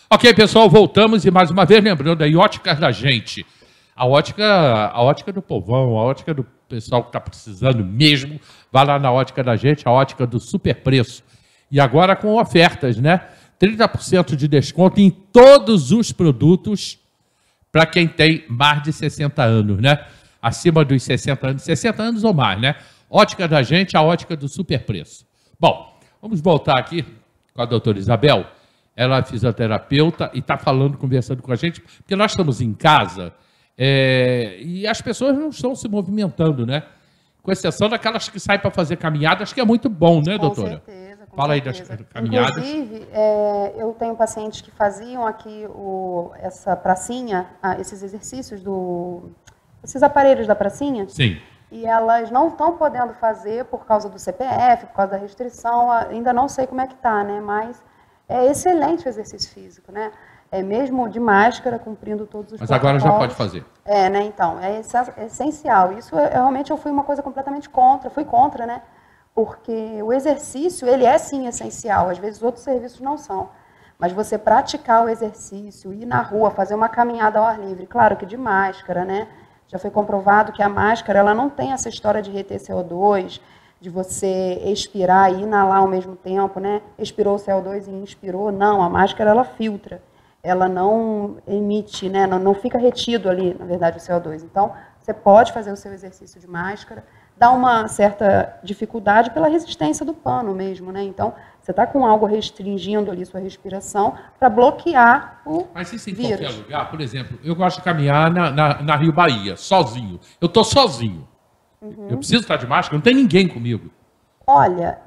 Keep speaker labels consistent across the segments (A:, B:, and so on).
A: Ok, pessoal, voltamos e mais uma vez lembrando aí, óticas da gente. A ótica do povão, a ótica do pessoal que está precisando mesmo, vai lá na ótica da gente, a ótica do super preço. E agora com ofertas, né? 30% de desconto em todos os produtos para quem tem mais de 60 anos, né? Acima dos 60 anos ou mais, né? Ótica da gente, a ótica do super preço. Bom, vamos voltar aqui com a doutora Isabel. Ela é fisioterapeuta e está conversando com a gente, porque nós estamos em casa e as pessoas não estão se movimentando, né? Com exceção daquelas que saem para fazer caminhadas, que é muito bom, né, doutora?
B: Com certeza.
A: Fala aí das caminhadas.
B: Inclusive, eu tenho pacientes que faziam aqui essa pracinha, esses exercícios, esses aparelhos da pracinha.
A: Sim.
B: E elas não estão podendo fazer por causa do CPF, por causa da restrição, ainda não sei como é que está, né? Mas é excelente o exercício físico, né? Mesmo de máscara, cumprindo todos os
A: protocolos. Mas agora já pode fazer.
B: Né? Então, é essencial. Isso, realmente, eu fui uma coisa completamente contra, fui contra, né? Porque o exercício, ele é sim essencial, às vezes outros serviços não são. Mas você praticar o exercício, ir na rua, fazer uma caminhada ao ar livre, claro que de máscara, né? Já foi comprovado que a máscara, ela não tem essa história de reter CO2, de você expirar e inalar ao mesmo tempo, né? Expirou o CO2 e inspirou. Não, a máscara, ela filtra. Ela não emite, né? Não fica retido ali, na verdade, o CO2. Então, você pode fazer o seu exercício de máscara, dá uma certa dificuldade pela resistência do pano mesmo, né? Então, você está com algo restringindo ali sua respiração para bloquear o vírus.
A: Mas isso em qualquer lugar, por exemplo, eu gosto de caminhar na Rio Bahia, sozinho. Eu estou sozinho. Eu preciso estar de máscara, não tem ninguém comigo.
B: Olha,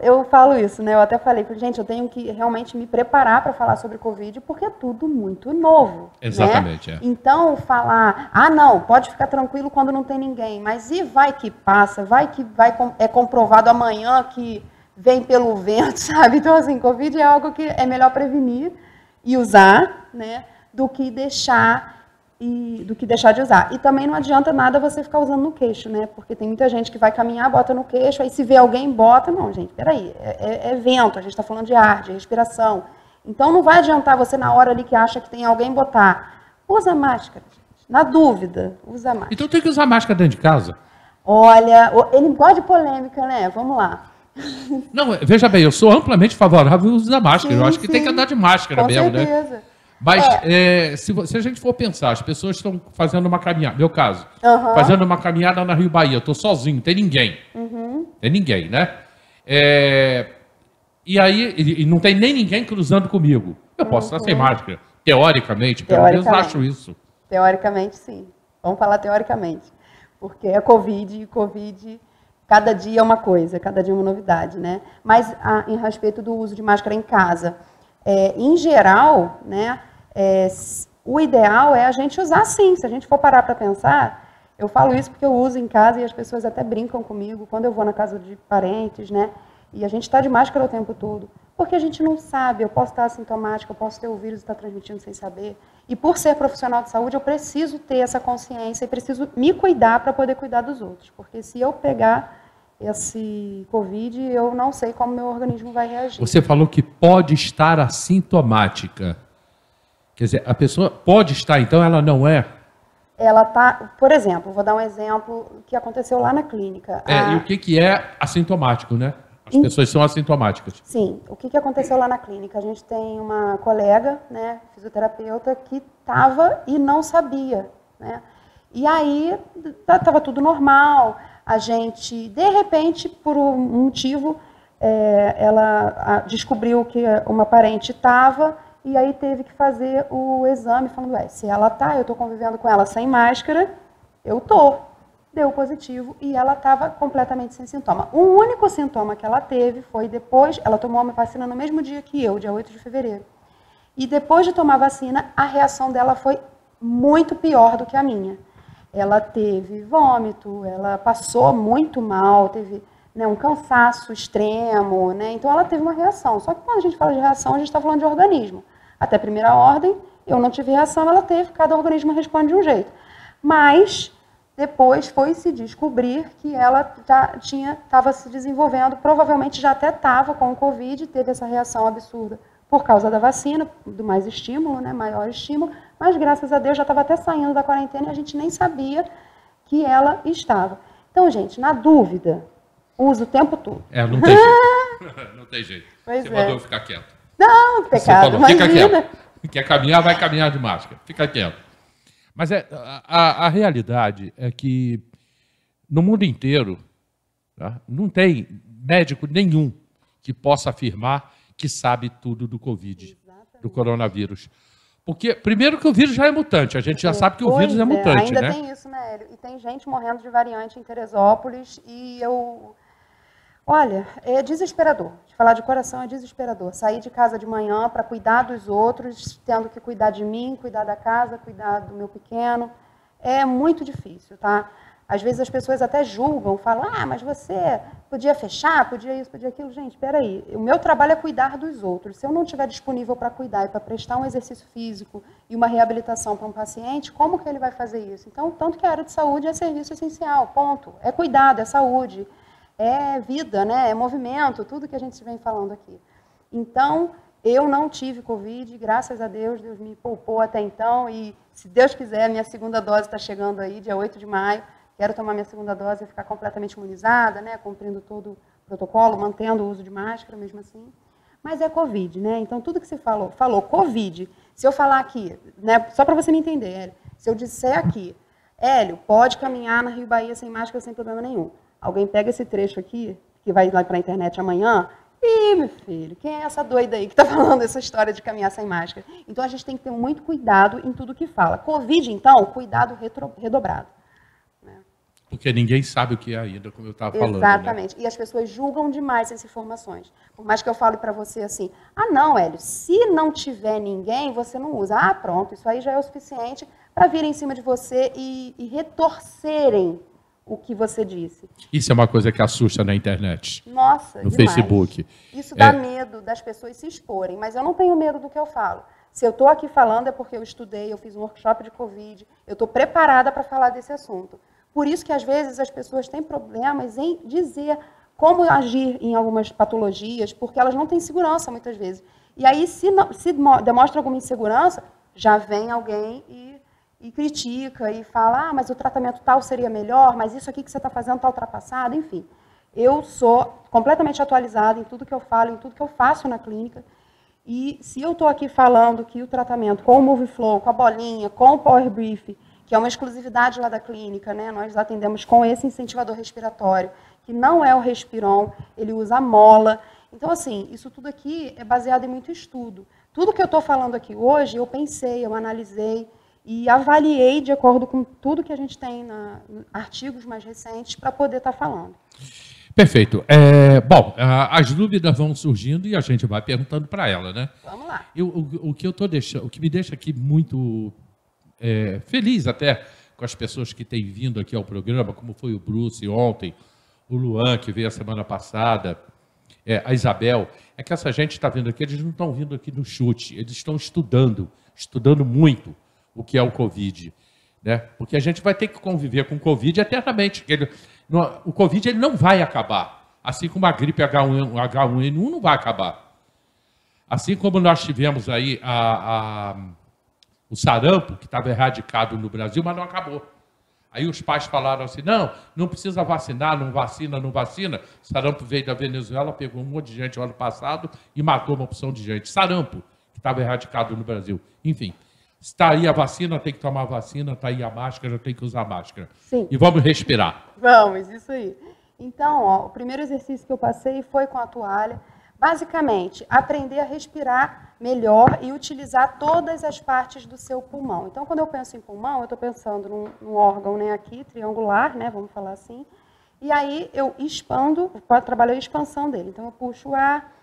B: eu falo isso, né? Eu até falei, gente, eu tenho que realmente me preparar para falar sobre Covid, porque é tudo muito novo.
A: Exatamente,
B: né? Então, falar, não, pode ficar tranquilo quando não tem ninguém, mas e vai que passa, é comprovado amanhã que vem pelo vento, sabe? Então, assim, Covid é algo que é melhor prevenir e usar, né? Do que deixar de usar. E também não adianta nada você ficar usando no queixo, né? Porque tem muita gente que vai caminhar, bota no queixo, aí se vê alguém, bota. Não, gente, peraí, é vento, a gente está falando de ar, de respiração. Então não vai adiantar você na hora ali que acha que tem alguém botar. Usa máscara, gente. Na dúvida, usa máscara.
A: Então tem que usar máscara dentro de casa?
B: Olha, ele gosta de polêmica, né? Vamos lá.
A: Não, veja bem, eu sou amplamente favorável ao uso da máscara. Sim, eu acho que tem que andar de máscara mesmo, né? Com certeza. Mas se a gente for pensar, as pessoas estão fazendo uma caminhada, meu caso, fazendo uma caminhada na Rio Bahia, eu estou sozinho, não tem ninguém. Tem ninguém, né? E aí, não tem nem ninguém cruzando comigo. Eu posso estar sem máscara, teoricamente, pelo menos acho isso.
B: Teoricamente, sim. Vamos falar teoricamente. Porque é Covid, cada dia é uma coisa, cada dia é uma novidade, né? Mas, em respeito do uso de máscara em casa, em geral, né, o ideal é a gente usar sim. Se a gente for parar para pensar, eu falo isso porque eu uso em casa e as pessoas até brincam comigo quando eu vou na casa de parentes, né? E a gente está de máscara o tempo todo. Porque a gente não sabe, eu posso estar assintomática, eu posso ter o vírus e estar transmitindo sem saber. E por ser profissional de saúde, eu preciso ter essa consciência e preciso me cuidar para poder cuidar dos outros. Porque se eu pegar esse Covid, eu não sei como meu organismo vai reagir.
A: Você falou que pode estar assintomática. Quer dizer, a pessoa pode estar, então ela não é?
B: Ela está, por exemplo, vou dar um exemplo que aconteceu lá na clínica.
A: E o que é assintomático, né? As pessoas são assintomáticas.
B: Sim, o que aconteceu lá na clínica? A gente tem uma colega, né, fisioterapeuta, que estava e não sabia, né? E aí, estava tudo normal. A gente, de repente, por um motivo, ela descobriu que uma parente estava e aí teve que fazer o exame, falando, se ela tá, eu estou convivendo com ela sem máscara, eu tô. Deu positivo e ela estava completamente sem sintoma. O único sintoma que ela teve foi depois, ela tomou uma vacina no mesmo dia que eu, dia 8 de fevereiro. E depois de tomar a vacina, a reação dela foi muito pior do que a minha. Ela teve vômito, ela passou muito mal, teve, né, um cansaço extremo, né? Então ela teve uma reação. Só que quando a gente fala de reação, a gente está falando de organismo. Até primeira ordem, eu não tive reação, ela teve, cada organismo responde de um jeito. Mas depois foi se descobrir que ela já estava se desenvolvendo, provavelmente já até estava com o Covid, teve essa reação absurda por causa da vacina, do mais estímulo, né, maior estímulo, mas graças a Deus já estava até saindo da quarentena e a gente nem sabia que ela estava. Então, gente, na dúvida, usa o tempo todo.
A: Não tem jeito. Não tem jeito.
B: Pois
A: Você
B: é.
A: mandou ficar quieto.
B: Não, pecado,
A: Você falou, fica
B: imagina.
A: quieto. Quer caminhar, vai caminhar de máscara. Fica quieto. Mas a realidade é que no mundo inteiro, tá, não tem médico nenhum que possa afirmar que sabe tudo do Covid, do coronavírus. Porque, primeiro, que o vírus já é mutante. A gente já sabe que o vírus é mutante,
B: ainda
A: né?
B: tem isso, né, Hélio? E tem gente morrendo de variante em Teresópolis e eu... Olha, é desesperador. De falar de coração é desesperador. Sair de casa de manhã para cuidar dos outros, tendo que cuidar de mim, cuidar da casa, cuidar do meu pequeno. É muito difícil, tá? Às vezes as pessoas até julgam, falam, mas você podia fechar, podia isso, podia aquilo. Gente, espera aí. O meu trabalho é cuidar dos outros. Se eu não estiver disponível para cuidar e para prestar um exercício físico e uma reabilitação para um paciente, como que ele vai fazer isso? Então, tanto que a área de saúde é serviço essencial, ponto. É cuidado, é saúde, é vida, né? É movimento, tudo que a gente vem falando aqui. Então, eu não tive Covid, graças a Deus, Deus me poupou até então e, se Deus quiser, a minha segunda dose está chegando aí, dia 8 de maio. Quero tomar minha segunda dose e ficar completamente imunizada, né, cumprindo todo o protocolo, mantendo o uso de máscara mesmo assim. Mas é Covid, né? Então, tudo que você falou Covid. Se eu falar aqui, né, só para você me entender, Hélio, se eu disser aqui, Hélio, pode caminhar na Rio Bahia sem máscara, sem problema nenhum. Alguém pega esse trecho aqui, que vai lá para a internet amanhã, meu filho, quem é essa doida aí que está falando essa história de caminhar sem máscara? Então, a gente tem que ter muito cuidado em tudo que fala. Covid, então, cuidado redobrado.
A: Porque ninguém sabe o que é ainda, como eu estava falando.
B: Exatamente.
A: Né?
B: E as pessoas julgam demais essas informações. Por mais que eu fale para você assim, não, Hélio, se não tiver ninguém, você não usa. Pronto, isso aí já é o suficiente para vir em cima de você e retorcerem o que você disse.
A: Isso é uma coisa que assusta na internet.
B: Nossa,
A: no
B: demais.
A: Facebook.
B: Isso dá medo das pessoas se exporem, mas eu não tenho medo do que eu falo. Se eu estou aqui falando é porque eu estudei, eu fiz um workshop de Covid, eu estou preparada para falar desse assunto. Por isso que, às vezes, as pessoas têm problemas em dizer como agir em algumas patologias, porque elas não têm segurança, muitas vezes. E aí, se demonstra alguma insegurança, já vem alguém e critica, e fala, mas o tratamento tal seria melhor, mas isso aqui que você está fazendo está ultrapassado, enfim. Eu sou completamente atualizada em tudo que eu falo, em tudo que eu faço na clínica, e se eu estou aqui falando que o tratamento com o MoveFlow, com a bolinha, com o Power Brief, que é uma exclusividade lá da clínica, né? Nós atendemos com esse incentivador respiratório, que não é o Respiron, ele usa a mola. Então, assim, isso tudo aqui é baseado em muito estudo. Tudo que eu estou falando aqui hoje, eu pensei, eu analisei e avaliei de acordo com tudo que a gente tem em artigos mais recentes para poder estar falando.
A: Perfeito. Bom, as dúvidas vão surgindo e a gente vai perguntando para ela, né?
B: Vamos lá.
A: O que me deixa aqui muito feliz até com as pessoas que têm vindo aqui ao programa, como foi o Bruce ontem, o Luan, que veio a semana passada, a Isabel, é que essa gente está vindo aqui, eles não estão vindo aqui no chute, eles estão estudando muito o que é o Covid, né? Porque a gente vai ter que conviver com o Covid eternamente. O Covid ele não vai acabar, assim como a gripe H1N1 não vai acabar. Assim como nós tivemos aí o sarampo, que estava erradicado no Brasil, mas não acabou. Aí os pais falaram assim, não precisa vacinar, não vacina. O sarampo veio da Venezuela, pegou um monte de gente no ano passado e matou uma opção de gente. Sarampo, que estava erradicado no Brasil. Enfim, está aí a vacina, tem que tomar a vacina, está aí a máscara, tem que usar a máscara.
B: Sim.
A: E vamos respirar.
B: Vamos, isso aí. Então, o primeiro exercício que eu passei foi com a toalha. Basicamente, aprender a respirar melhor e utilizar todas as partes do seu pulmão. Então, quando eu penso em pulmão, eu estou pensando num órgão, né, aqui, triangular, né, vamos falar assim, e aí eu expando, trabalho a expansão dele. Então, eu puxo o ar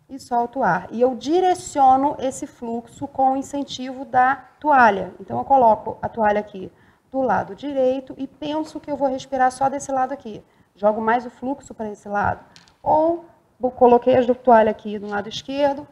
B: e solto o ar. E eu direciono esse fluxo com o incentivo da toalha. Então, eu coloco a toalha aqui do lado direito e penso que eu vou respirar só desse lado aqui. Jogo mais o fluxo para esse lado. Ou coloquei a toalha aqui do lado esquerdo,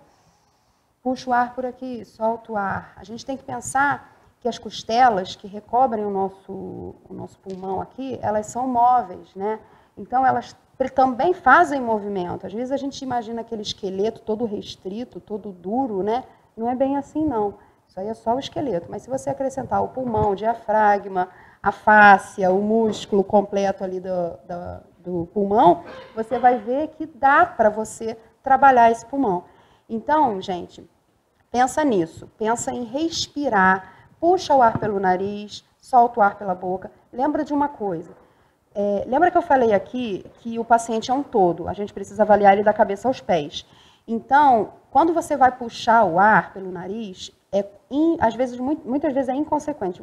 B: puxo o ar por aqui, solto o ar. A gente tem que pensar que as costelas que recobrem o nosso pulmão aqui, elas são móveis, né? Então, elas também fazem movimento. Às vezes a gente imagina aquele esqueleto todo restrito, todo duro, né? Não é bem assim, não. Isso aí é só o esqueleto. Mas se você acrescentar o pulmão, o diafragma, a fáscia, o músculo completo ali do pulmão, você vai ver que dá para você trabalhar esse pulmão. Então, gente, pensa nisso. Pensa em respirar. Puxa o ar pelo nariz, solta o ar pela boca. Lembra de uma coisa. Lembra que eu falei aqui que o paciente é um todo, a gente precisa avaliar ele da cabeça aos pés. Então, quando você vai puxar o ar pelo nariz, às vezes, muitas vezes é inconsequente,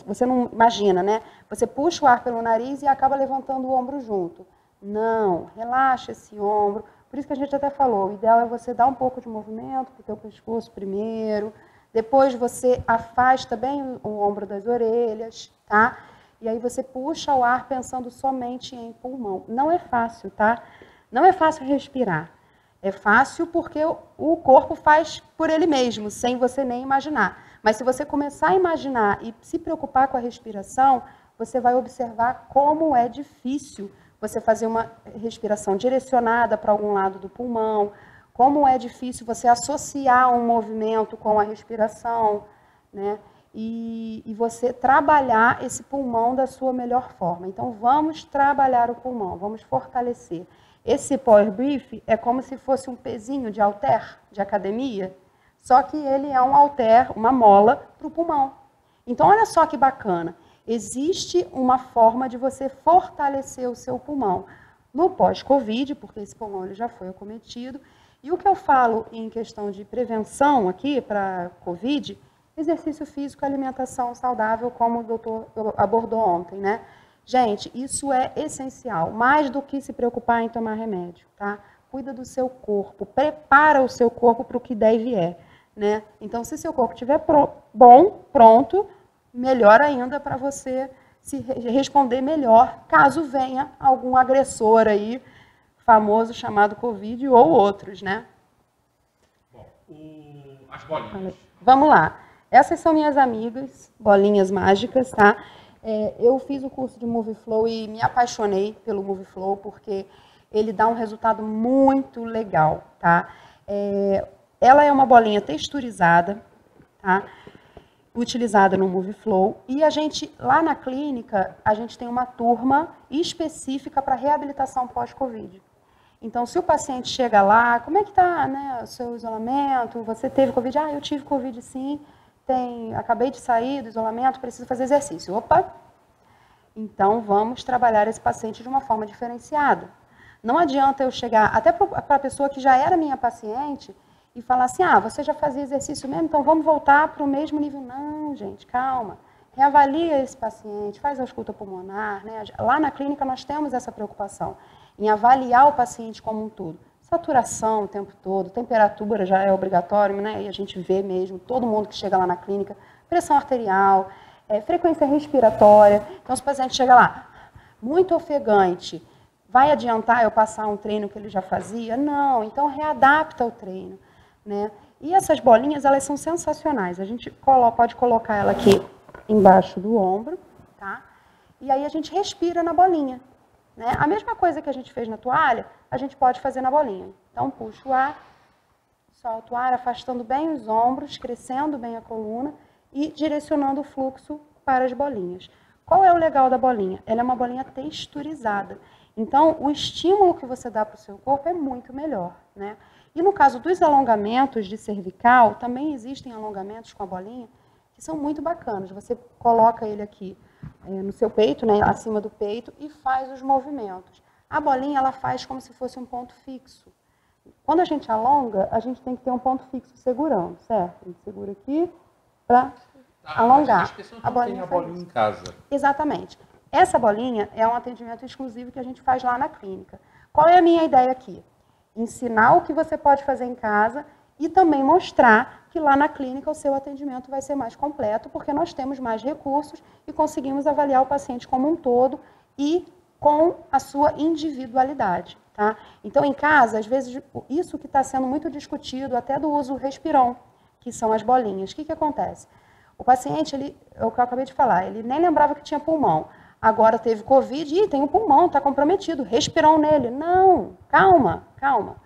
B: você não imagina, né? Você puxa o ar pelo nariz e acaba levantando o ombro junto. Não, relaxa esse ombro. Por isso que a gente até falou, o ideal é você dar um pouco de movimento para o teu pescoço primeiro, depois você afasta bem o ombro das orelhas, tá? E aí você puxa o ar pensando somente em pulmão. Não é fácil, tá? Não é fácil respirar. É fácil porque o corpo faz por ele mesmo, sem você nem imaginar. Mas se você começar a imaginar e se preocupar com a respiração, você vai observar como é difícil você fazer uma respiração direcionada para algum lado do pulmão, como é difícil você associar um movimento com a respiração, né? E você trabalhar esse pulmão da sua melhor forma. Então, vamos trabalhar o pulmão, vamos fortalecer. Esse Power Brief é como se fosse um pezinho de halter, de academia, só que ele é um halter, uma mola para o pulmão. Então, olha só que bacana. Existe uma forma de você fortalecer o seu pulmão. No pós-Covid, porque esse pulmão ele já foi acometido. E o que eu falo em questão de prevenção aqui para Covid, exercício físico, alimentação saudável, como o doutor abordou ontem, né? Gente, isso é essencial, mais do que se preocupar em tomar remédio, tá? Cuida do seu corpo, prepara o seu corpo para o que der e vier, né? Então, se seu corpo estiver bom, pronto, melhor ainda para você se responder melhor, caso venha algum agressor aí, famoso chamado Covid ou outros, né?
A: Bom, as bolinhas.
B: Vamos lá. Essas são minhas amigas, bolinhas mágicas, tá? Eu fiz o curso de MovieFlow e me apaixonei pelo MovieFlow porque ele dá um resultado muito legal, tá? Ela é uma bolinha texturizada, tá? Utilizada no MovieFlow. E a gente, lá na clínica, a gente tem uma turma específica para reabilitação pós-Covid. Então, se o paciente chega lá, como é que está, né, o seu isolamento? Você teve Covid? Ah, eu tive Covid sim. Acabei de sair do isolamento, preciso fazer exercício. Opa! Então, vamos trabalhar esse paciente de uma forma diferenciada. Não adianta eu chegar, até para a pessoa que já era minha paciente, e falar assim, você já fazia exercício mesmo, então vamos voltar para o mesmo nível. Não, gente, calma. Reavalia esse paciente, faz a ausculta pulmonar, né? Lá na clínica nós temos essa preocupação em avaliar o paciente como um todo. Saturação o tempo todo, temperatura já é obrigatório, né? E a gente vê mesmo, todo mundo que chega lá na clínica, pressão arterial, frequência respiratória. Então, se o paciente chega lá, muito ofegante, vai adiantar eu passar um treino que ele já fazia? Não, então readapta o treino, né? E essas bolinhas, elas são sensacionais. A gente pode colocar ela aqui embaixo do ombro, tá? E aí a gente respira na bolinha. Né? A mesma coisa que a gente fez na toalha, a gente pode fazer na bolinha. Então, puxa o ar, solta o ar, afastando bem os ombros, crescendo bem a coluna e direcionando o fluxo para as bolinhas. Qual é o legal da bolinha? Ela é uma bolinha texturizada. Então, o estímulo que você dá para o seu corpo é muito melhor, né? E no caso dos alongamentos de cervical, também existem alongamentos com a bolinha que são muito bacanas. Você coloca ele aqui no seu peito, né, acima do peito, e faz os movimentos. A bolinha, ela faz como se fosse um ponto fixo. Quando a gente alonga, a gente tem que ter um ponto fixo segurando, certo? A gente segura aqui para alongar.
A: As pessoas não têm a bolinha em casa.
B: Exatamente. Essa bolinha é um atendimento exclusivo que a gente faz lá na clínica. Qual é a minha ideia aqui? Ensinar o que você pode fazer em casa e também mostrar que lá na clínica o seu atendimento vai ser mais completo, porque nós temos mais recursos e conseguimos avaliar o paciente como um todo e com a sua individualidade, tá? Então, em casa, às vezes, isso que está sendo muito discutido, até do uso Respiron, que são as bolinhas. O que acontece? O paciente, é o que eu acabei de falar, ele nem lembrava que tinha pulmão. agora teve Covid, e tem o pulmão, está comprometido, respirou nele. Não, calma, calma.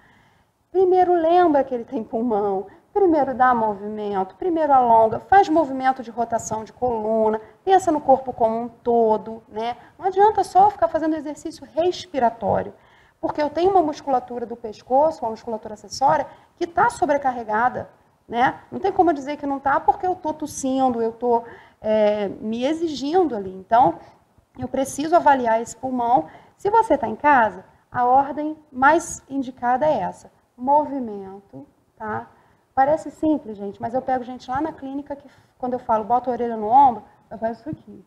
B: Primeiro lembra que ele tem pulmão, primeiro dá movimento, primeiro alonga, faz movimento de rotação de coluna, pensa no corpo como um todo, né? Não adianta só ficar fazendo exercício respiratório, porque eu tenho uma musculatura do pescoço, uma musculatura acessória, que está sobrecarregada, né? Não tem como dizer que não está, porque eu estou tossindo, eu estou me exigindo ali. Então, eu preciso avaliar esse pulmão. Se você está em casa, a ordem mais indicada é essa: movimento, tá? Parece simples, gente, mas eu pego gente lá na clínica que, quando eu falo, bota a orelha no ombro, ela faz isso aqui.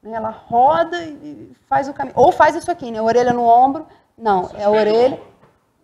B: Né? Ela roda e faz o caminho. Ou faz isso aqui, né? Orelha no ombro. Não, é a orelha.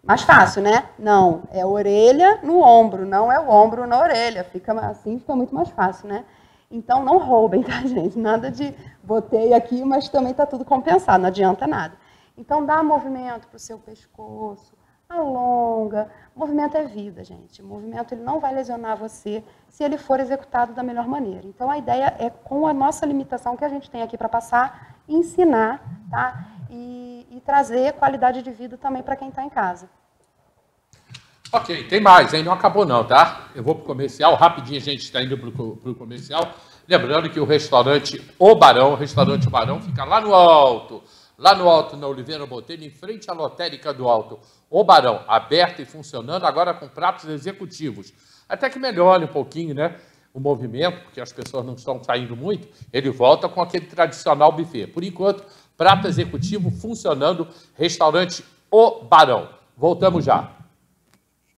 B: Mais fácil, né? Não, é a orelha no ombro, não é o ombro na orelha. Fica assim, fica muito mais fácil, né? Então, não roubem, tá, gente? Nada de botei aqui, mas também está tudo compensado, não adianta nada. Então, dá movimento para o seu pescoço, alonga. O movimento é vida, gente. O movimento ele não vai lesionar você se ele for executado da melhor maneira. Então, a ideia é, com a nossa limitação que a gente tem aqui para passar, ensinar, tá? E trazer qualidade de vida também para quem está em casa.
A: Ok, tem mais, hein? Não acabou não, tá? Eu vou para o comercial, rapidinho a gente está indo para o comercial. Lembrando que o restaurante O Barão fica lá no alto na Oliveira Botelho, em frente à lotérica do Alto. O Barão, aberto e funcionando, agora com pratos executivos. Até que melhore um pouquinho, né? O movimento, porque as pessoas não estão saindo muito, ele volta com aquele tradicional buffet. Por enquanto, prato executivo funcionando, restaurante O Barão. Voltamos já.